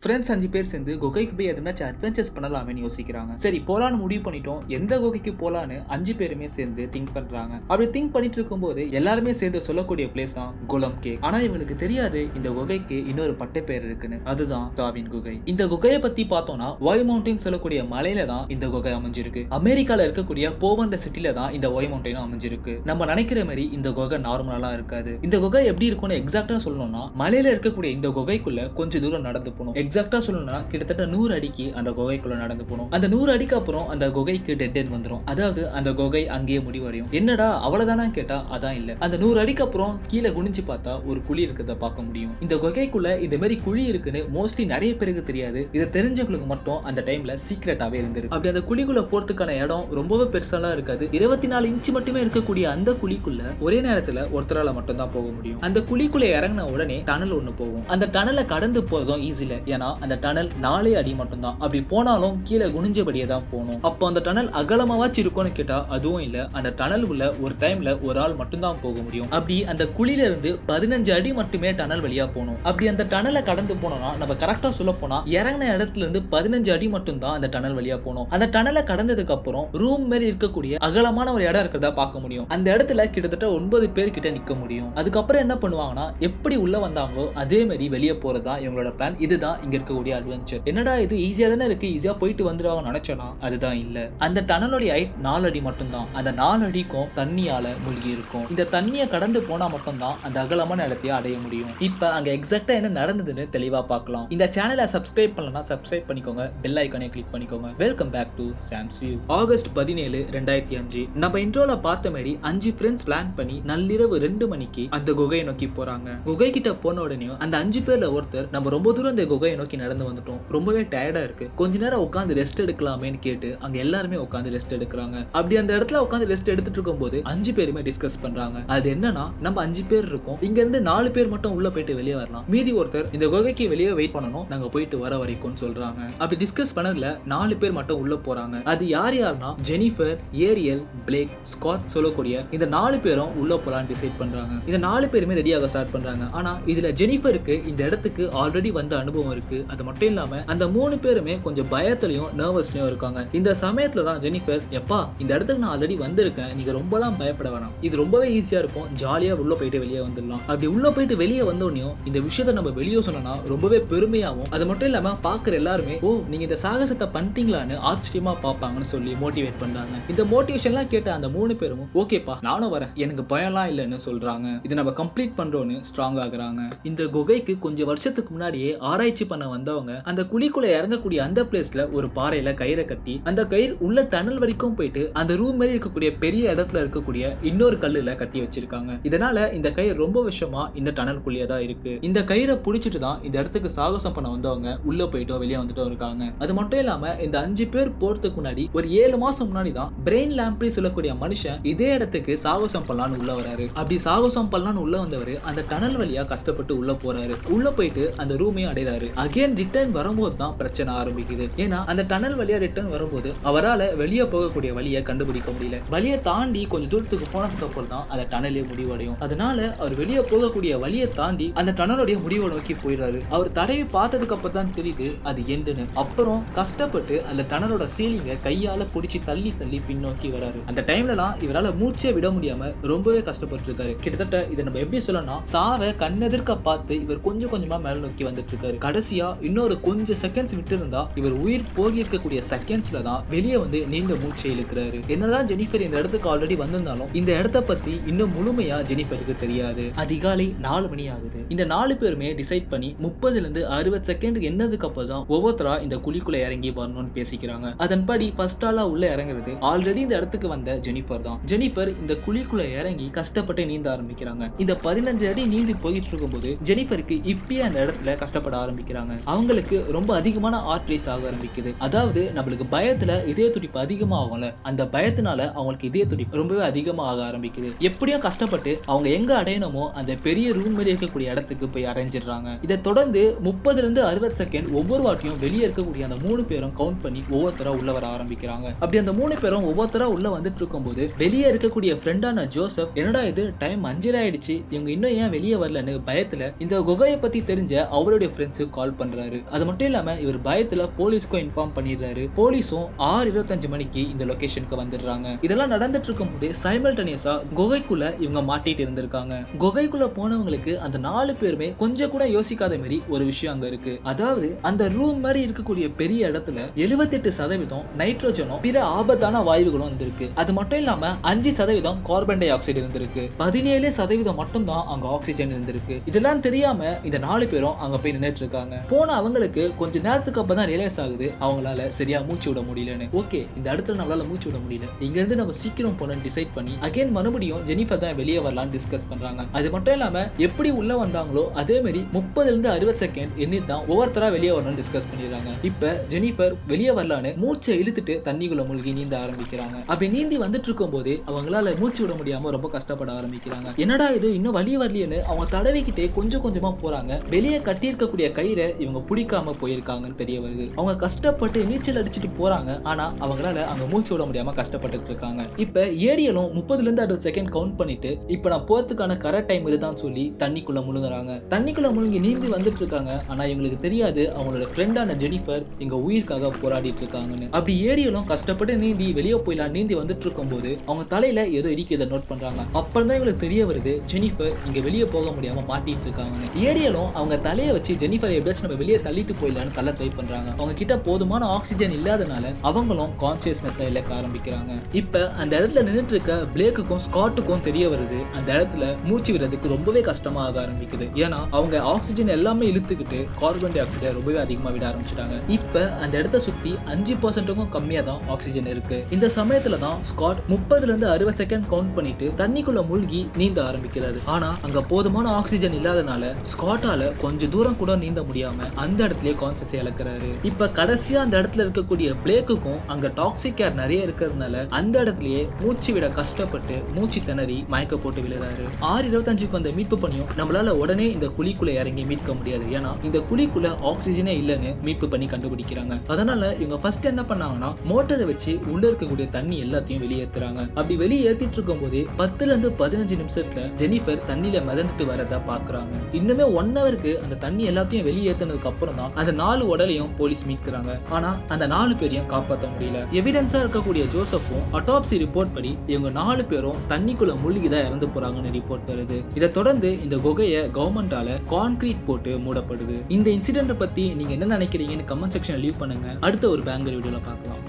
Friends 5 பேர் சேர்ந்து குகைக்கு போய் எதனாச்சும் அட்வென்ச்சர்ஸ் பண்ணலாமேன்னு யோசிக்கிறாங்க. சரி போலான்னு முடிவு பண்ணிட்டோம். எந்த குகைக்கு போலான்னு 5 பேருமே சேர்ந்து திங்க் பண்றாங்க. அப்படி திங்க் பண்ணிட்டு இருக்கும்போது எல்லாருமே சேர்ந்து சொல்லக்கூடிய பிளேஸ் தான் கோலம் கேவ். ஆனா இவங்களுக்கு தெரியாது இந்த குகைக்கு இன்னொரு பட்டை பேர் இருக்குன்னு. அதுதான் தாவின் குகை. இந்த குகையை பத்தி பார்த்தோம்னா ஒய் மவுண்டன் சொல்லக்கூடிய மலையில தான் இந்த குகை அமைஞ்சிருக்கு. அமெரிக்கால இருக்கக்கூடிய போவண்ட சிட்டில தான் இந்த ஒய் மவுண்டன் அமைஞ்சிருக்கு. நம்ம நினைக்கிற மாதிரி இந்த குகை நார்மலா இருக்காது. இந்த குகை எப்படி இருக்கும்னு எக்ஸாக்டா சொல்லணும்னா மலையில இருக்கக்கூடிய இந்த குகைக்குள்ள கொஞ்சம் தூரம் நடந்து போகணும். எக்ஸாக்டா சொல்லணும்னா கிட்டத்தட்ட 100 அடிக்கு அந்த குகைக்குள்ள நடந்து போகணும். அந்த 100 அடிக்கு அப்புறம் அந்த குகைக்கு டெட் எண்ட் வந்துரும். அதாவது அந்த குகை அங்கேயே முடிவடையும். என்னடா அவ்வளவுதானா கேட்டா அதான் இல்ல. அந்த 100 அடிக்கு அப்புறம் கீழே குனிஞ்சு பார்த்தா ஒரு குழி இருக்கிறத பார்க்க முடியும். இந்த குகைக்குள்ள இந்த மாதிரி குழி இருக்குன்னு மோஸ்ட்லி நிறைய பேருக்கு தெரியாது. இதை தெரிஞ்சவங்களுக்கு மட்டும் அந்த டைம்ல சீக்ரெட்டாவே இருந்திருக்கு. அப்படி அந்த குழிக்குள்ள போறதுக்கான இடம் ரொம்பவே பெருசாலாம் இருக்காது. 24 இன்ச் மட்டுமே இருக்கக்கூடிய அந்த குழிக்குள்ள ஒரே நேரத்துல ஒருத்தரால மட்டும் தான் போக முடியும். அந்த குழிக்குள்ள இறங்கின உடனே டனல் ஒண்ணு போகும். அந்த டனலை கடந்து போறதும் ஈஸி இல்ல. ஏன்னா அந்த டனல் 4 அடி மட்டும் தான். அப்படி போனாலும் கீழே குனிஞ்சபடியே தான் போகணும். அப்போ அந்த டனல் அகலமாவாச்சு இருக்கும்னு கேட்டா அதுவும் இல்ல. அந்த டனல் உள்ள ஒரு டைம்ல ஒரு ஆள் மட்டும் தான் போக முடியும். அப்படி அந்த குழியில இருந்து 15 அடி மட்டுமே டனல் வழியா போகணும். அப்படி அந்த டனலை கடந்து போனோம்னா நம்ம கரெக்டா சொல்ல போனா இறங்கின இடத்துல இருந்து 15 அடி மட்டும் தான் அந்த டனல் வழியா போகணும். அந்த டனலை கடந்ததுக்கு அப்புறம் ரூம் மாதிரி இருக்கக்கூடிய அகலமான ஒரு இடம் இருக்கிறதா பார்க்க முடியும். அந்த இடத்துல கிட்டத்தட்ட 9 பேர் கிட்ட நிக்க முடியும். அதுக்கப்புறம் என்ன பண்ணுவாங்கன்னா எப்படி உள்ள வந்தாங்களோ அதே மாதிரி வெளியே போறதா இவங்களோட பிளான். இதுதான் இங்க இருக்கக்கூடிய அட்வென்ச்சர். என்னடா இது ஈஸியா தானே இருக்கு, ஈஸியா போயிட்டு வந்துருவாங்க நினைச்சோன்னா அதுதான் இல்ல. அந்த டனலோட ஹைட் 4 அடி மட்டும் தான். அந்த 4 அடிக்கும் தண்ணியால மூழ்கி இருக்கும். இந்த தண்ணியை கடந்து போனா மட்டும் தான் அந்த அகலமான இடத்தையே அடைய முடியும். இப்ப அங்க எக்ஸாக்ட்டா என்ன நடந்ததுன்னு தெளிவா பார்க்கலாம். இந்த சேனலை சப்ஸ்கிரைப் பண்ணலனா சப்ஸ்கிரைப் பண்ணிக்கோங்க. பெல் ஐகானை கிளிக் பண்ணிக்கோங்க. Welcome back to Sam's view. August 17, 2005 நம்ம இன்ட்ரோல பார்த்த மாதிரி 5 ஃப்ரெண்ட்ஸ் பிளான் பண்ணி நள்ளிரவு 2 மணிக்கு அந்த குகையை நோக்கி போறாங்க. குகை கிட்ட போன உடனே அந்த 5 பேர்ல ஒருத்தர் நம்ம ரொம்ப தூரம் இந்த குகையை நோக்கி நடந்து வந்துட்டோம், ரொம்பவே டயர்டா இருக்கு, கொஞ்ச நேரம் உட்காந்து ரெஸ்ட் எடுக்கலாமேன்னு கேட்டு அங்க எல்லாருமே உட்காந்து ரெஸ்ட் எடுக்கிறாங்க. அப்படி அந்த இடத்துல உட்காந்து ரெஸ்ட் எடுத்துட்டு இருக்கும்போது 5 பேருமே டிஸ்கஸ் பண்றாங்க. அது என்னன்னா நம்ம 5 பேர் இருக்கோம், இங்க இருந்து 4 பேர் மட்டும் உள்ள போயிட்டு வெளியே வரலாம், மீதி ஒருத்தர் இந்த குகைக்கு வெளியே வெயிட் பண்ணணும், நாங்க போயிட்டு வர வரைக்கும் சொல்றாங்க. அப்படி டிஸ்கஸ் பண்ணதுல 4 பேர் மட்டும் உள்ள போறாங்க. அது யார் யாருன்னா ஜெனிஃபர், ஏரியல், பிளேக், ஸ்காட் சொல்லக்கூடிய இந்த 4 பேரும் உள்ள போலான்னு டிசைட் பண்றாங்க. இந்த 4 பேருமே ரெடியாக ஸ்டார்ட் பண்றாங்க. ஆனா இதுல ஜெனிஃபருக்கு இந்த இடத்துக்கு ஆல்ரெடி வந்த அனுபவம் இருக்கு. அது மட்டும் இல்லாம அந்த 3 பேருமே கொஞ்சம் பயத்திலையும் நர்வஸ்லயும் இருக்காங்க. இந்த சமயத்துல தான் ஜெனிஃபர், எப்பா இந்த இடத்துக்கு நான் ஆல்ரெடி வந்திருக்கேன், நீங்க ரொம்பலாம் பயப்பட வேணாம், இது ரொம்பவே ஈஸியா இருக்கும், ஜாலியா உள்ள போயிட்டு வெளியே வந்துடலாம். அப்படி உள்ள போயிட்டு வெளியே வந்தோடனையும் இந்த விஷயத்த நம்ம வெளியே சொன்னா ரொம்பவே பெருமையாவும், அது மட்டும் இல்லாம பாக்குற எல்லாருமே ஓ நீங்க இந்த சாகசத்தை பண்ணிட்டீங்களான்னு ஆச்சரியமா பாப்பாங்கன்னு சொல்லி மோட்டிவேட் பண்றாங்க. இந்த மோட்டிவேஷன்லாம் கேட்ட அந்த 3 பேரும் ஓகேப்பா நானும் வரேன், எனக்கு பயம்லாம் இல்லைன்னு சொல்றாங்க. இதை நம்ம கம்ப்ளீட் பண்றோம்னு ஸ்ட்ராங் ஆகுறாங்க. இந்த குகைக்கு கொஞ்சம் வருஷத்துக்கு முன்னாடியே ஆராய்ச்சி பண்ண வந்தவங்க அந்த குழிக்குள்ள இறங்கக்கூடிய அந்த பிளேஸ்ல ஒரு பாறையில கயிறை கட்டி அந்த கயிறு உள்ள டனல் வரைக்கும் போயிட்டு அந்த ரூம் மாதிரி இருக்கக்கூடிய பெரிய இடத்துல இருக்கக்கூடிய இன்னொரு கல்லுல கட்டி வச்சிருக்காங்க. இதனால இந்த கயிறு ரொம்ப வருஷமா இந்த டனல்குள்ளேயே தான் இருக்கு. இந்த கயிறை புடிச்சிட்டு தான் இந்த இடத்துக்கு சாகசம் பண்ண வந்தவங்க உள்ள போயிட்டோ வெளியே வந்துட்டோ இருக்காங்க. அது மட்டும் இல்லாம இந்த 5 பேர் போறதுக்கு முன்னாடி ஒரு 7 மாசம் முன்னாடி தான் பிரெயின் லாம்பி சொல்லக்கூடிய மனுஷன் இதே இடத்துக்கு சாகசம் பண்ணலான்னு உள்ள வராரு. அப்படி சாகசம் பண்ணலான்னு உள்ள வந்தவர் அந்த டனல் வழியா கஷ்டப்பட்டு உள்ள போறாரு. உள்ள போயிட்டு அந்த ரூமையும் அடைறாரு. அகைன் ரிட்டர்ன் வரும்போது தான் பிரச்சனை ஆரம்பிக்குது. ஏன்னா அந்த டனல் வழியா ரிட்டர்ன் வரும்போது அவரால் வெளியே போகக்கூடிய வழியை கண்டுபிடிக்க முடியல. வழியை தாண்டி கொஞ்சம் தூரத்துக்கு போனதுக்கு அப்புறம் தான் அந்த டனலே முடிவடையும். அதனால அவர் வெளியே போகக்கூடிய வழியை தாண்டி அந்த டனலுடைய முடிவை நோக்கி போயிடுறாரு. அவர் தடவி பார்த்ததுக்கு அப்புறம் தான் தெரியுது அது எண்டுன்னு. அப்புறம் கஷ்டப்பட்டு அந்த டனலோட சீலிங்க கையால பிடிச்சி தள்ளி தள்ளி பின்னோக்கி வராரு. அந்த டைம்லலாம் இவரால் மூச்சே விட முடியாம ரொம்பவே கஷ்டப்பட்டு இருக்காரு. கிட்டத்தட்ட இதை நம்ம எப்படி சொல்லலாம், சாவை கண்ணெதிர்க்க பார்த்து இவர் கொஞ்சம் கொஞ்சமா மேல நோக்கி வந்துட்டு இருக்காரு. கடைசியா இன்னொரு கொஞ்சம் செகண்ட்ஸ் விட்டு இருந்தா இவர் உயிர் போகி இருக்கக்கூடிய செகண்ட்ஸ்ல தான் வெளியே வந்து நீண்ட மூச்சை இழுக்கிறாரு. என்னதான் ஜெனிஃபர் இந்த இடத்துக்கு ஆல்ரெடி வந்திருந்தாலும் இந்த இடத்த பத்தி இன்னும் முழுமையா ஜெனிஃபருக்கு தெரியாது. அதிகாலை 4 மணி ஆகுது. இந்த 4 பேருமே டிசைட் பண்ணி 30 இருந்து 60 செகண்ட் என்னதுக்கு அப்புறம் தான் ஒவ்வொருத்தரா இந்த குழிக்குள்ள இறங்கி வரணும்னு பேசிக்கிறாங்க. அதன்படி ஃபர்ஸ்ட் ஆளா உள்ள இறங்குறது ஆல்ரெடி இந்த இடத்துக்கு வந்த ஜெனிஃபர் தான். ஜெனிஃபர் இந்த குழிக்குள்ள இறங்கி கஷ்டப்பட்டு நீந்த ஆரம்பிக்கிறாங்க. இந்த 15 அடி நீந்தி போயிட்டு இருக்கும்போது ஜெனிஃபருக்கு இப்பயே அந்த இடத்துல கஷ்டப்பட ஆரம்பிக்கிறாங்க. அவங்களுக்கு ரொம்ப அதிகமான ஹார்ட் ரேஸ் ஆக ஆரம்பிக்குது. அதாவது நம்மளுக்கு பயத்துல இதய துடிப்பு அதிகமா ஆகும்ல, அந்த பயத்தினால அவங்களுக்கு இதய துடிப்பு ரொம்பவே அதிகமா ஆக ஆரம்பிக்குது. எப்படியும் கஷ்டப்பட்டு அவங்க எங்க அடையணுமோ அந்த பெரிய ரூம் மாதிரி இருக்கக்கூடிய இடத்துக்கு போய் அடைஞ்சிடுறாங்க. இதை தொடர்ந்து 30 இருந்து 60 செகண்ட் ஒவ்வொரு வாட்டியும் வெளியே இருக்கக்கூடிய அந்த 3 பேரும் கவுண்ட் பண்ணி ஒவ்வொருத்தரா உள்ள வர ஆரம்பிக்கிறாங்க. அப்படி அந்த 3 பேரும் ஒவ்வொருத்தரா உள்ள வந்துட்டு இருக்கும்போது வெளியே இருக்கக்கூடிய ஃப்ரெண்டான ஜோசப், என்னடா இது டைம் 5 ஆயிடுச்சு, இவங்க இன்னும் ஏன் வெளியே வரலன்னு பயத்துல இந்த குகையை பத்தி தெரிஞ்ச அவருடைய ஃப்ரெண்ட்ஸுக்கு கால் கால் பண்றாரு. அது மட்டும் இல்லாம இவர் பயத்துல போலீஸ்க்கும் இன்ஃபார்ம் பண்ணிடுறாரு. போலீஸும் 6:25 மணிக்கு இந்த லொகேஷனுக்கு வந்துடுறாங்க. இதெல்லாம் நடந்துட்டு இருக்கும் போது சைமல்டேனியஸா குகைக்குள்ள இவங்க மாட்டிட்டு இருந்திருக்காங்க. குகைக்குள்ள போனவங்களுக்கு அந்த 4 பேருமே கொஞ்சம் கூட யோசிக்காத மாதிரி ஒரு விஷயம் அங்க இருக்கு. அதாவது அந்த ரூம் மாதிரி இருக்கக்கூடிய பெரிய இடத்துல 78% நைட்ரோஜனும் பிற ஆபத்தான வாயுகளும் இருந்திருக்கு. அது மட்டும் இல்லாம 5% கார்பன் டை ஆக்சைடு இருந்திருக்கு. 17% மட்டும் தான் அங்க ஆக்சிஜன் இருந்திருக்கு. இதெல்லாம் தெரியாம இந்த 4 பேரும் அங்க போய் நின்னுட்டு இருக்காங்க. போன அவங்களுக்கு கொஞ்ச நேரத்துக்கு அப்பதான் ரியலைஸ் ஆகுது அவங்களால சரியா மூச்சு விட முடியலன்னு. ஓகே, இந்த இடத்துல நம்மளால மூச்சு விட முடியல, இங்க இருந்து நம்ம சீக்கிரம் போனோம்னு டிசைட் பண்ணி அகைன் மறுபடியும் ஜெனிஃபர் தான் வெளியே வரலாம்னு டிஸ்கஸ் பண்றாங்க. அது மட்டும் இல்லாம எப்படி உள்ள வந்தாங்களோ அதே மாதிரி 30 இருந்து 60 செகண்ட் எண்ணி தான் ஒவ்வொருத்தரா வெளியே வரணும்னு டிஸ்கஸ் பண்ணிடுறாங்க. இப்ப ஜெனிஃபர் வெளியே வரலான்னு மூச்சை இழுத்துட்டு தண்ணிக்குள்ள மூழ்கி நீந்த ஆரம்பிக்கிறாங்க. அப்படி நீந்தி வந்துட்டு இருக்கும் போது அவங்களால மூச்சு விட முடியாம ரொம்ப கஷ்டப்பட ஆரம்பிக்கிறாங்க. என்னடா இது இன்னும் வலி வரலையேன்னு அவங்க தடவிக்கிட்டே கொஞ்சம் கொஞ்சமா போறாங்க. வெளியே கட்டி இருக்கக்கூடிய கயிறை இவங்க பிடிக்காம போயிருக்காங்கன்னு தெரிய வருது. அவங்க கஷ்டப்பட்டு நீச்சல் அடிச்சுட்டு போறாங்க. ஆனா அவங்களால அங்க மூச்சு விட முடியாம கஷ்டப்பட்டு இருக்காங்க. இப்ப ஏரியலும் 30 இருந்து 60 செகண்ட் கவுண்ட் பண்ணிட்டு இப்ப நான் போறதுக்கான கரெக்ட் டைம் இதுதான் சொல்லி தண்ணிக்குள்ள முழுங்குறாங்க. தண்ணிக்குள்ள முழுங்கி நீந்தி வந்துட்டு இருக்காங்க. ஆனா இவங்களுக்கு தெரியாது அவங்களோட ஃப்ரெண்டான ஜெனிஃபர் இங்க உயிருக்காக போராடிட்டு இருக்காங்கன்னு. அப்படி ஏரியலும் கஷ்டப்பட்டு நீந்தி வெளியே போயிடலாம் நீந்தி வந்துட்டு இருக்கும் போது அவங்க தலையில ஏதோ இடிக்கிறத நோட் பண்றாங்க. அப்புறம் தான் இவங்களுக்கு தெரிய வருது ஜெனிஃபர் இங்க வெளியே போக முடியாம மாட்டிட்டு இருக்காங்கன்னு. ஏரியலும் அவங்க தலையை வச்சு ஜெனிஃபரை எப்படியாச்சும் நம்ம வெளியே தள்ளிட்டு போயிடலான்னு தள்ள ட்ரை பண்றாங்க. அவங்க கிட்ட போதுமான ஆக்சிஜன் இல்லாதனால அவங்களும் கான்சியஸ்னஸ் இழக்க ஆரம்பிக்கிறாங்க. இப்ப அந்த இடத்துல நின்றுட்டு இருக்க பிளேக்குக்கும் ஸ்காட்டுக்கும் தெரிய வருது அந்த இடத்துல மூச்சு விடுறதுக்கு ரொம்பவே கஷ்டமா ஆக ஆரம்பிக்குது. ஏன்னா அவங்க ஆக்சிஜன் எல்லாமே இழுத்துக்கிட்டு கார்பன் டை ஆக்சைடை ரொம்பவே அதிகமா விட ஆரம்பிச்சிட்டாங்க. இப்ப அந்த இடத்த சுத்தி 5%க்கும் கம்மியா தான் ஆக்சிஜன் இருக்கு. இந்த சமயத்துல தான் ஸ்காட் 30 இருந்து 60 செகண்ட் கவுண்ட் பண்ணிட்டு தண்ணிக்குள்ள மூழ்கி நீந்த ஆரம்பிக்கிறாரு. ஆனா அங்க போதுமான ஆக்சிஜன் இல்லாதனால ஸ்காட்டால கொஞ்சம் தூரம் கூட நீந்த முடியாம அந்த இடத்துலயே கான்சியஸ் இழக்கிறாரு. இப்ப கடைசியா அந்த இடத்துல இருக்கக்கூடிய பிளேக்குக்கும் அங்க டாக்ஸிக் ஏர் நிறைய இருக்கிறதுனால அந்த இடத்துலயே மூச்சு விட கஷ்டப்பட்டு மூச்சு திணறி மயக்க போட்டு விழுறாரு. 6:25க்கு வந்த மீட்பு பணியும் நம்மளால உடனே இந்த குழிக்குள்ள இறங்கி மீட்க முடியாது. ஏன்னா இந்த குழிக்குள்ள ஆக்சிஜனே இல்லைன்னு மீட்பு பண்ணி கண்டுபிடிக்கிறாங்க. அதனால இவங்க ஃபர்ஸ்ட் என்ன பண்ணாங்கன்னா மோட்டரை வச்சு உள்ள இருக்கக்கூடிய தண்ணி எல்லாத்தையும் வெளியேற்றுறாங்க. அப்படி வெளியே ஏத்திட்டு இருக்கும் போது 10 இருந்து 15 நிமிஷத்துல ஜெனிஃபர் தண்ணியில மிதந்துட்டு வரதா பாக்குறாங்க. இன்னுமே 1 ஹவருக்கு அந்த தண்ணி எல்லாத்தையும் வெளியேற்றினதுக்கு அப்புறம் தான் அந்த 4 உடலையும் போலீஸ் மீட்கிறாங்க. ஆனா அந்த 4 பேரையும் காப்பாற்ற முடியல. எவிடன்ஸா இருக்கக்கூடிய ஜோசப்பும் அட்டாப்சி ரிப்போர்ட் படி இவங்க 4 பேரும் தண்ணிக்குள்ள மூழ்கிதான் இறந்து போறாங்கன்னு ரிப்போர்ட் வருது. இதை தொடர்ந்து இந்த குகையை கவர்மெண்டால கான்கிரீட் போட்டு மூடப்படுது. இந்த இன்சிடென்ட் பத்தி நீங்க என்ன நினைக்கிறீங்கன்னு கமெண்ட் செக்ஷன்ல லீவ் பண்ணுங்க. அடுத்த ஒரு பேங்கர் வீடியோல பார்க்கலாம்.